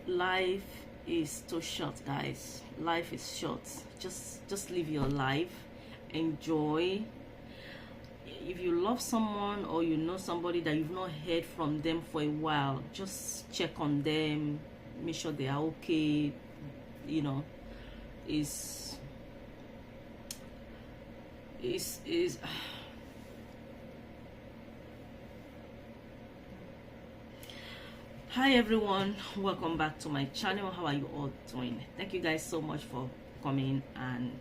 Life is too short, guys. Life is short. Just live your life, enjoy. If you love someone or you know somebody that you've not heard from them for a while, just check on them, make sure they are okay. You know, is Hi everyone, welcome back to my channel. How are you all doing? Thank you guys so much for coming and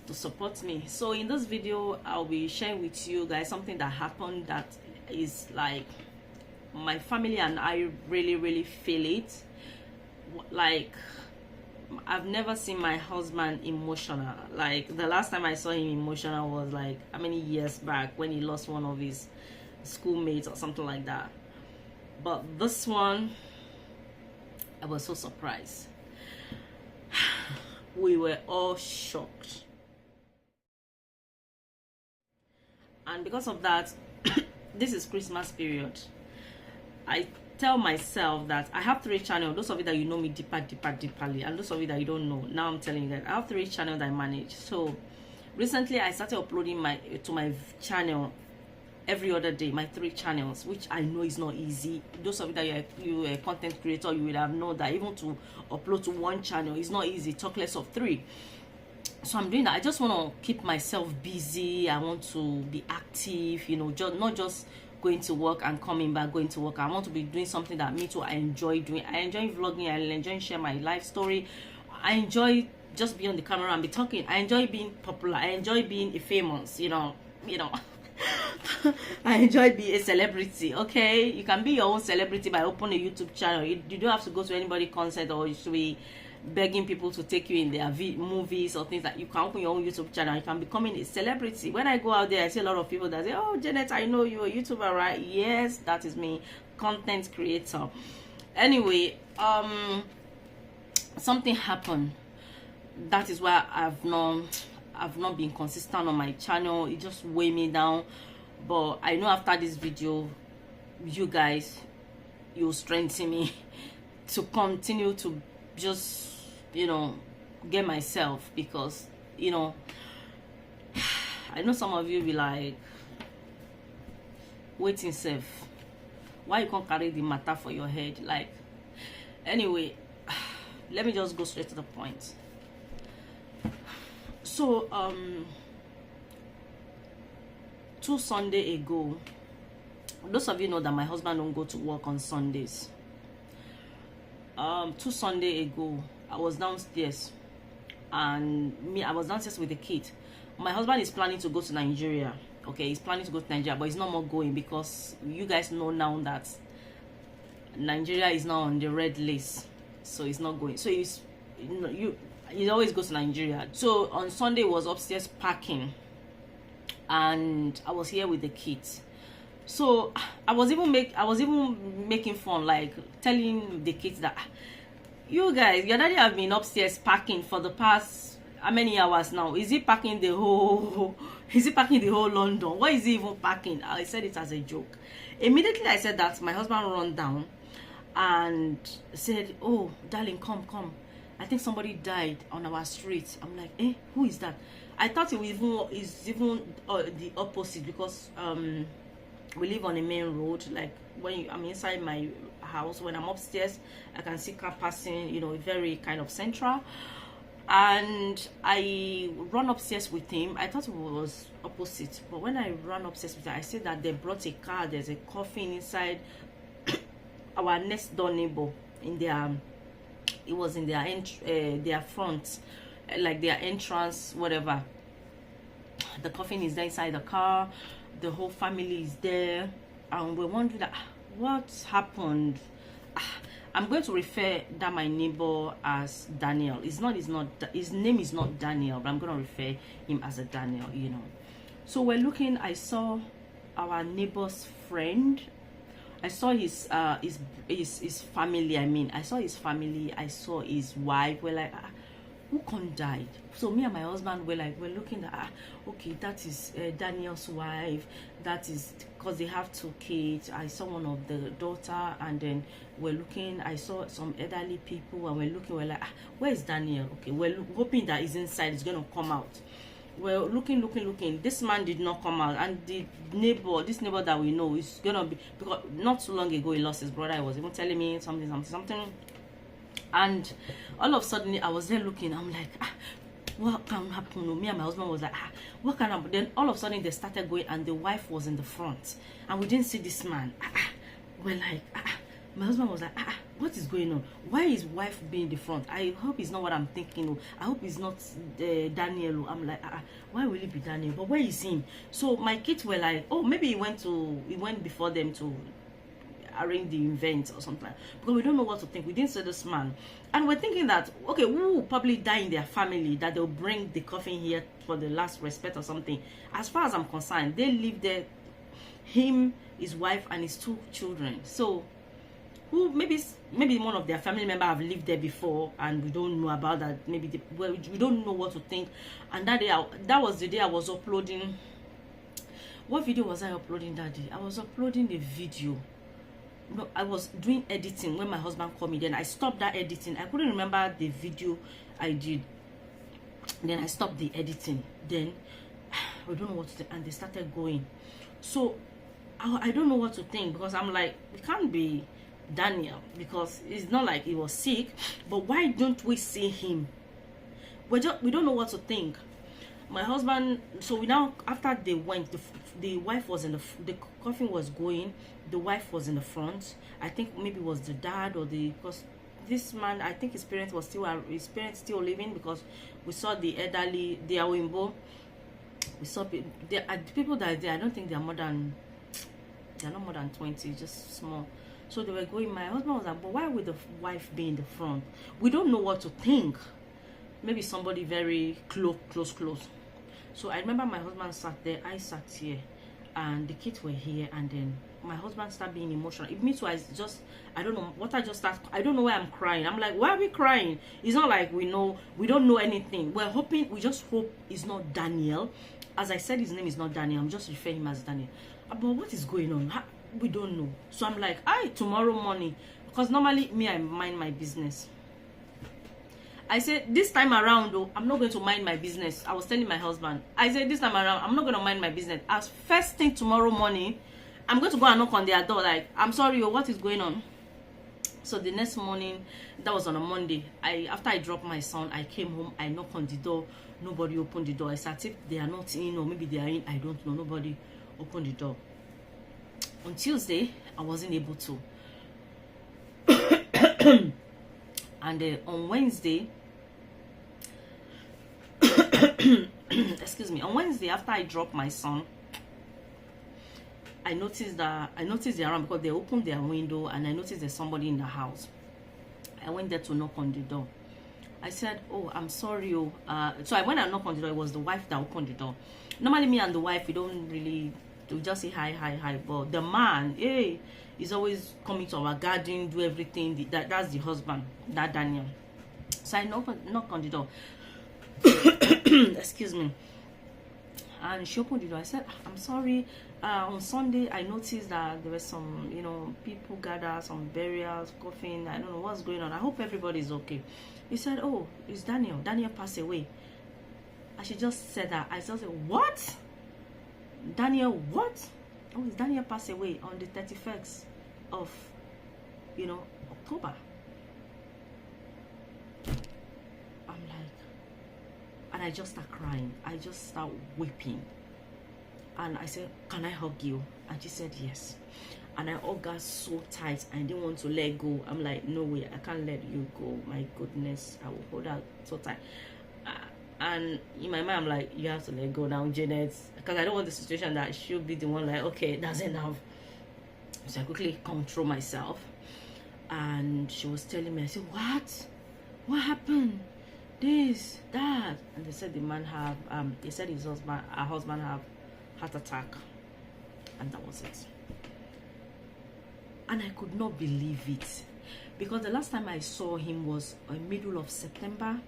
to support me. So in this video I'll be sharing with you guys something that happened that is like my family and I really feel it. Like, I've never seen my husband emotional. Like, the last time I saw him emotional was like how many years back, when he lost one of his schoolmates or something like that. But this one, I was so surprised. We were all shocked. And because of that, this is Christmas period. I tell myself that I have 3 channels. Those of you that you know me deeply, and those of you that you don't know, now I'm telling you that I have 3 channels that I manage. So recently I started uploading to my channel every other day, my 3 channels, which I know is not easy. Those of you that you're a content creator, you will have known that even to upload to 1 channel is not easy, talk less of 3. So I'm doing that. I just want to keep myself busy. I want to be active, you know, not just going to work and coming back, going to work. I want to be doing something that me too I enjoy doing. I enjoy vlogging. I enjoy sharing my life story. I enjoy just being on the camera and be talking. I enjoy being popular. I enjoy being a famous, you know. I enjoy being a celebrity. Okay, you can be your own celebrity by opening a YouTube channel. You don't have to go to anybody's concert or you should be begging people to take you in their movies or things like that. You can open your own YouTube channel. You can become a celebrity. When I go out there, I see a lot of people that say, "Oh, Janet, I know you're a YouTuber, right?" Yes, that is me, content creator. Anyway, something happened. That is why I've not been consistent on my channel. It just weighed me down. But I know after this video, you guys, you'll strengthen me to continue to just, you know, get myself, because, you know, I know some of you be like, waiting safe, why you can't carry the matter for your head? Like, anyway, let me just go straight to the point. So 2 Sundays ago, those of you know that my husband don't go to work on Sundays. 2 Sundays ago, I was downstairs, and I was downstairs with the kid. My husband is planning to go to Nigeria. Okay, he's planning to go to Nigeria, but he's not more going because you guys know now that Nigeria is now on the red list, so he's not going. So he always goes to Nigeria. So on Sunday, he was upstairs packing, and I was here with the kids. So I was even making fun, like telling the kids that, you guys, your daddy have been upstairs packing for the past how many hours now? Is he packing the whole London? What is he even packing? I said it as a joke. Immediately I said that, my husband ran down and said, "Oh, darling, come. I think somebody died on our street." I'm like, who is that? I thought it is even the opposite, because we live on a main road. Like, when I'm inside my house, when I'm upstairs, I can see car passing, you know, very kind of central. And I run upstairs with him. I thought it was opposite, but when I ran upstairs with him, I see that they brought a car. There's a coffin inside. Our next door neighbor, it was in their front, like their entrance, whatever. The coffin is there inside the car. The whole family is there, and we're wondering that what happened. I'm going to refer that my neighbor as Daniel. His name is not Daniel, but I'm going to refer him as a Daniel, you know. So we're looking. I saw our neighbor's friend. I saw his family. I mean, I saw his family. I saw his wife. We're like, who con died? So me and my husband were like, we're looking at, okay, that is Daniel's wife. That is because they have 2 kids. I saw one of the daughter, and then we're looking, I saw some elderly people, and we're like, where is Daniel? Okay, we're hoping that he's inside, he's gonna come out. We're looking. This man did not come out, and this neighbor that we know is gonna be, because not too long ago he lost his brother. He was even telling me something. And all of a sudden I was there looking, I'm like, what can happen? Me and my husband was like, what can happen? Then all of a sudden they started going, and the wife was in the front, and we didn't see this man. We're like, my husband was like, what is going on? Why is wife being the front? I hope it's not what I'm thinking. I hope it's not Daniel. I'm like, why will it be Daniel? But where is him? So my kids were like, oh, maybe he went before them to arrange the event or something, because we don't know what to think. We didn't see this man, and we're thinking that, okay, who will probably die in their family, that they'll bring the coffin here for the last respect or something. As far as I'm concerned, they live there, him, his wife, and his 2 children. So who, maybe one of their family member have lived there before, and we don't know about that. Maybe we don't know what to think. And that day, that was the day I was uploading. What video was I uploading that day? I was uploading the video. No, I was doing editing when my husband called me. Then I stopped that editing. I couldn't remember the video I did. Then I stopped the editing. Then we don't know what to think, and they started going. So I don't know what to think, because I'm like, it can't be Daniel, because it's not like he was sick. But why don't we see him? We don't know what to think. My husband, so we now, after they went, the wife was in the coffin was going, the wife was in the front. I think maybe it was the dad, or because this man, I think his parents still living, because we saw the elderly, the Awimbo. We saw people that are there. I don't think they're not more than 20, just small. So they were going. My husband was like, but why would the wife be in the front? We don't know what to think. Maybe somebody very close. So I remember my husband sat there, I sat here, and the kids were here, and then my husband started being emotional. It means I don't know what I just started. I don't know why I'm crying. I'm like, why are we crying? It's not like we don't know anything. We just hope it's not Daniel. As I said, his name is not Daniel. I'm just referring him as Daniel. But what is going on? We don't know. So I'm like, tomorrow morning, because normally me, I mind my business. I said, this time around, though, I'm not going to mind my business. I was telling my husband, I said, this time around, I'm not going to mind my business. As first thing tomorrow morning, I'm going to go and knock on their door, like, I'm sorry, what is going on? So the next morning, that was on a Monday, after I dropped my son, I came home, I knocked on the door, nobody opened the door. I said, if they are not in, or maybe they are in, I don't know, nobody opened the door. On Tuesday, I wasn't able to. And on Wednesday, excuse me, on Wednesday, after I dropped my son, I noticed they're around, because they opened their window, and I noticed there's somebody in the house. I went there to knock on the door. I said, oh, I'm sorry. So when I knocked on the door, it was the wife that opened the door. Normally, me and the wife, we don't really, we just say hi. But the man, is always coming to our garden, do everything. That's the husband, that Daniel. So I knocked on the door. Excuse me. And she opened the door. I said, I'm sorry. On Sunday, I noticed that there were some, people gathered, some burials, coffin. I don't know what's going on. I hope everybody's okay. He said, oh, it's Daniel. Daniel passed away. And she just said that. I just said, what? Daniel, what? Oh, it's Daniel passed away on the 31st of, October. I'm like, and I just start crying. I just start weeping. And I said, can I hug you? And she said, yes. And I hugged her so tight. I didn't want to let go. I'm like, no way, I can't let you go. My goodness, I will hold her so tight. And in my mind, I'm like, you have to let go now, Janet. Because I don't want the situation that she'll be the one like, okay, that's enough. So I quickly control myself. And she was telling me, I said, what? What happened? This, that. And they said the man have, they said her husband have heart attack. And that was it. And I could not believe it. Because the last time I saw him was in middle of September.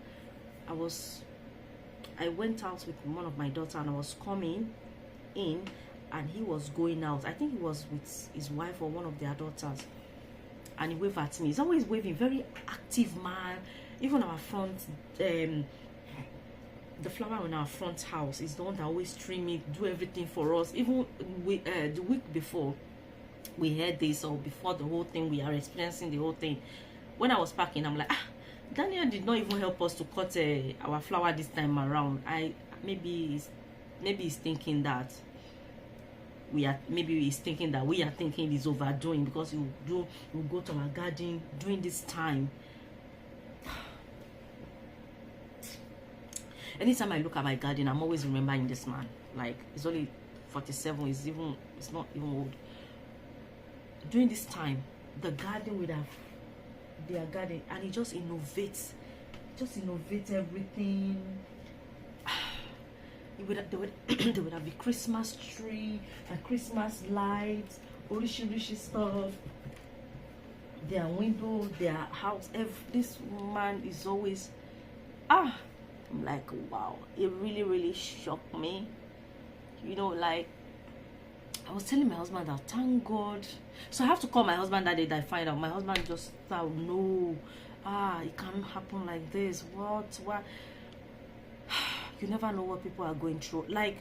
I went out with one of my daughter, and I was coming in, and he was going out. I think he was with his wife or one of their daughters, and he waved at me. He's always waving, very active man. Even our front, the flower in our front house is the one that always trim it, do everything for us. Even the week before we heard this, or before the whole thing, we are experiencing the whole thing. When I was packing, I'm like, Daniel did not even help us to cut our flower this time around. Maybe he's thinking that we are thinking he's overdoing, because you go to our garden during this time. Anytime I look at my garden, I'm always remembering this man. Like, he's only 47, it's not even old. During this time, the garden would have their garden, and he just innovates everything. They would have the Christmas tree, a Christmas lights, rishi stuff, their window, their house. This man is always I'm like, wow, it really shocked me. You know, like, I was telling my husband that, thank God. So I have to call my husband that day that I find out. My husband just thought, no, it can't happen like this. What? You never know what people are going through. Like,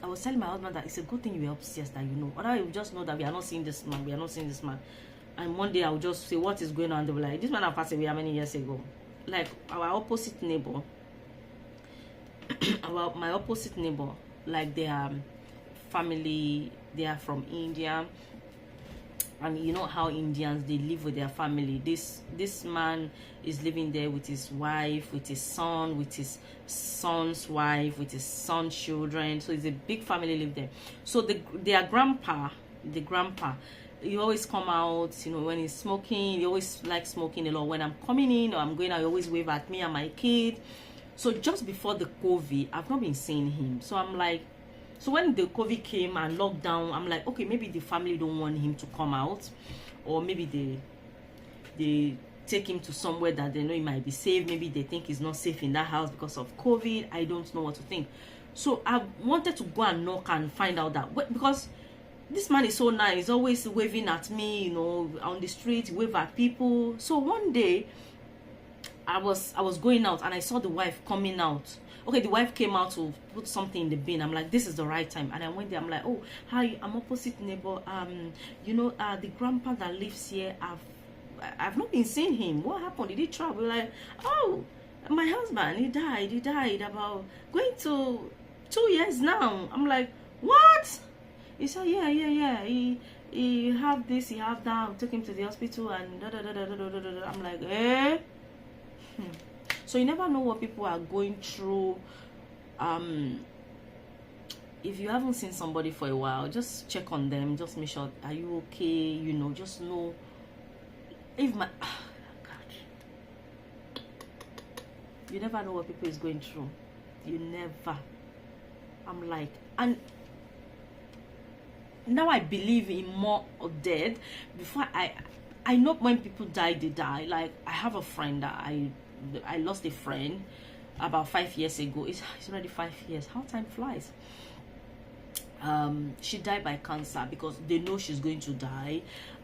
I was telling my husband that it's a good thing you were upstairs, that you know. Otherwise, you just know that we are not seeing this man. And one day I will just say, what is going on? They will like, this man have passed away how many years ago? Like, our opposite neighbor, my opposite neighbor, like, their family, they are from India, and you know how Indians, they live with their family. This man is living there with his wife, with his son, with his son's wife, with his son's children. So it's a big family live there. So their grandpa, he always come out, you know, when he's smoking. He always like smoking a lot. When I'm coming in or I'm going out, he always wave at me and my kid. So just before the COVID, I've not been seeing him. So I'm like, so when the COVID came and lockdown, I'm like, okay, maybe the family don't want him to come out, or maybe they take him to somewhere that they know he might be safe. Maybe they think he's not safe in that house because of COVID. I don't know what to think. So I wanted to go and knock and find out that, because this man is so nice. He's always waving at me, you know, on the street, wave at people. So one day, I was going out, and I saw the wife coming out. Okay, the wife came out to put something in the bin. I'm like, this is the right time. And I went there. I'm like, oh, hi, I'm opposite neighbor. You know, the grandpa that lives here, I've not been seeing him. What happened? Did he travel? Like, oh, my husband, he died about going to 2 years now. I'm like, what? He said, yeah. He have this, he have that. I'll take him to the hospital and da da da da da da da da. I'm like, eh? So you never know what people are going through. If you haven't seen somebody for a while, just check on them. Just make sure, are you okay? You know, just know. If my God, you never know what people is going through. You never. I'm like, and now I believe in more of dead. Before I know when people die, they die. Like, I have a friend that I lost a friend about 5 years ago. It's already 5 years. How time flies. She died by cancer, because they know she's going to die,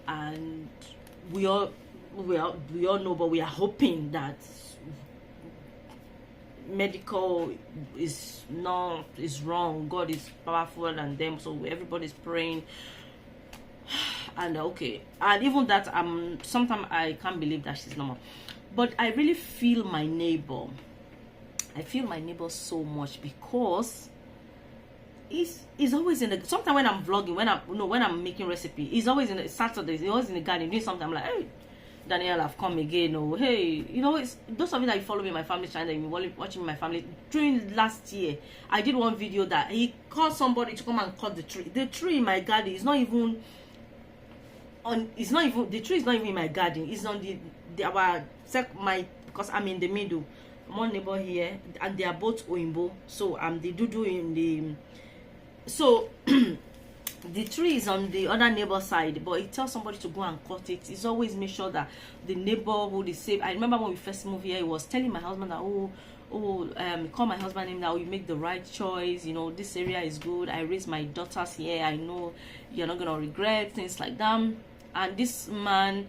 and we all know, but we are hoping that medical is wrong. God is powerful than them, so everybody's praying. And okay, and even that, sometimes I can't believe that she's normal. But I really feel my neighbor. I feel my neighbor so much, because he's always in the. Sometimes when I'm vlogging, when I'm making recipe, he's always in the Saturdays. He's always in the garden doing something. I'm like, hey, Daniel, I've come again. Or hey, you know, it's those of you that follow me, my family channel, and watching my family. During last year, I did one video that he called somebody to come and cut the tree. The tree in my garden is not even. The tree is not even in my garden. It's on because I'm in the middle. One neighbor here, and they are both Oimbo. So the dudu in the. So the tree is on the other neighbor side, but he tells somebody to go and cut it. He's always make sure that the neighborhood is safe. I remember when we first moved here, he was telling my husband that, oh, oh, call my husband name now, you make the right choice, you know, this area is good, I raised my daughters here, I know you're not gonna regret, things like that. And this man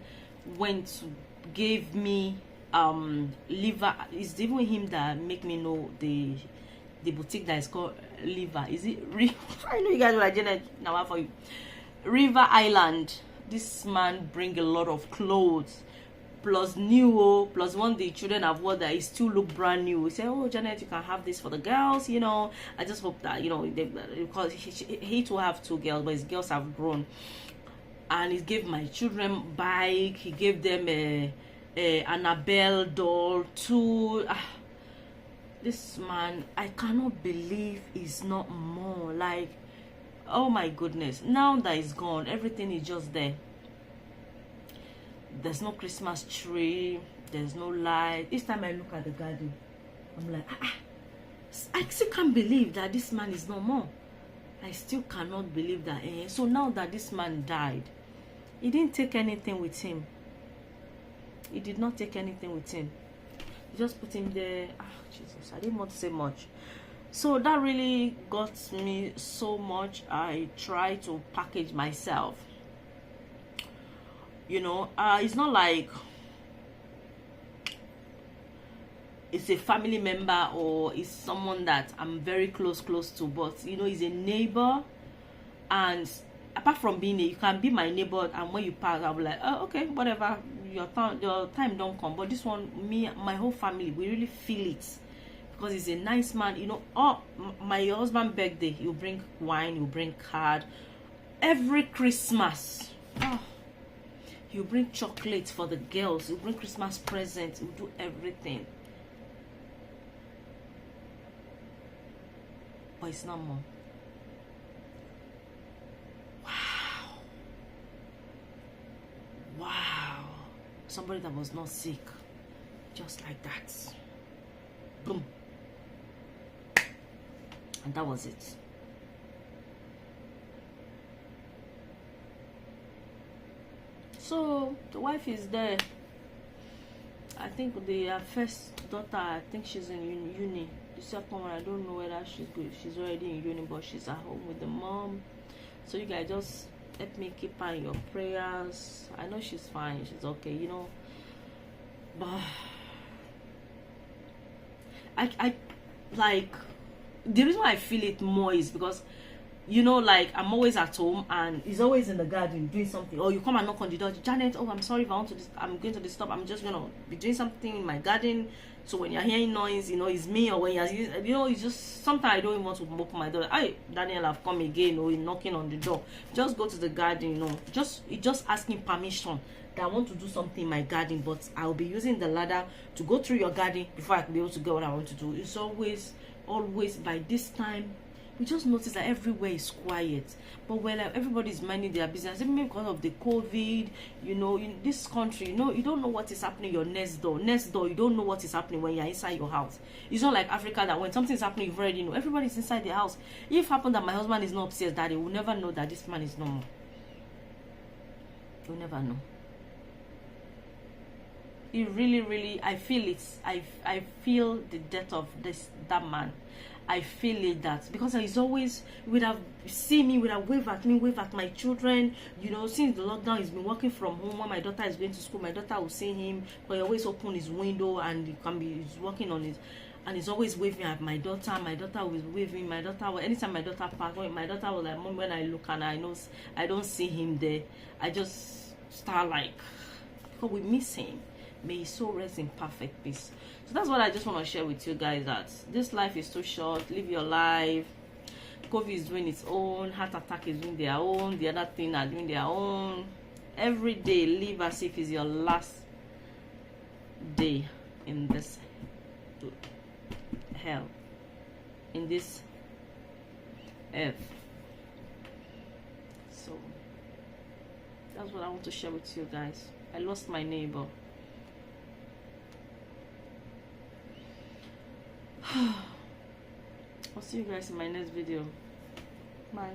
went to gave me liver. It's even him that make me know the boutique that is called Liver. Is it I know you guys are Janet now for you. River Island. This man bring a lot of clothes, plus new, plus one the children have worn that it still look brand new. He said, oh Janet, you can have this for the girls, you know. I just hope that, you know, because he too have 2 girls, but his girls have grown. And he gave my children bike, he gave them a Annabelle doll too. This man, I cannot believe he's not more. Like, oh my goodness, now that he's gone, everything is just there. There's no Christmas tree, there's no light. Each time I look at the garden, I'm like, I still can't believe that this man is no more. I still cannot believe that. So now that this man died, he didn't take anything with him. He did not take anything with him. He just put him there. Jesus, I didn't want to say much. So that really got me so much. I try to package myself, you know. It's not like it's a family member or it's someone that I'm very close to, but you know, he's a neighbor. And apart from being you can be my neighbor, and when you pass, I'll be like, oh, okay, whatever, your time don't come. But this one, me, my whole family, we really feel it, because he's a nice man, you know. Oh, my husband's birthday, he'll bring wine, he'll bring card. Every Christmas, he'll bring chocolates for the girls, he'll bring Christmas presents, he'll do everything. But it's not more. Wow, somebody that was not sick, just like that, boom, and that was it. So the wife is there. I think the first daughter, I think she's in uni. The second one, I don't know whether she's good. She's already in uni, but she's at home with the mom. So you guys just help me keep her in your prayers. I know she's fine, she's okay, you know. But I like, the reason why I feel it more is because, you know, like, I'm always at home and he's always in the garden doing something. Or you come and knock on the door, Janet, oh, I'm sorry if I want to I'm going to disturb, I'm just gonna be doing something in my garden. So when you're hearing noise, you know, it's me. Or when you're, you know, it's just sometimes I don't even want to open my door. Daniel, I've come again, or knocking on the door. Just go to the garden, you know. Just asking permission that I want to do something in my garden, but I'll be using the ladder to go through your garden before I can be able to get what I want to do. It's always by this time. We just notice that everywhere is quiet, but when everybody's minding their business, even because of the COVID, you know, in this country, you know, you don't know what is happening your next door, you don't know what is happening when you're inside your house. It's not like Africa that when something's happening, you've already know. Everybody's inside the house. If it happened that my husband is not upstairs, daddy will never know that this man is normal. You'll never know. It really, I feel it. I feel the death of that man. I feel it, that because he's always would have seen me, would have wave at me, wave at my children. You know, since the lockdown, he's been working from home. When my daughter is going to school, my daughter will see him, but he always open his window and he's working on it, and he's always waving at my daughter. My daughter was waving. My daughter, anytime my daughter passed, my daughter was like, Mom, when I look and I know I don't see him there, I just start like, because we miss him. May his soul rest in perfect peace. So that's what I just want to share with you guys, that this life is too short. Live your life. COVID is doing its own. Heart attack is doing their own. The other thing are doing their own. Every day, live as if it's your last day in this hell, in this earth. So that's what I want to share with you guys. I lost my neighbor. I'll see you guys in my next video. Bye.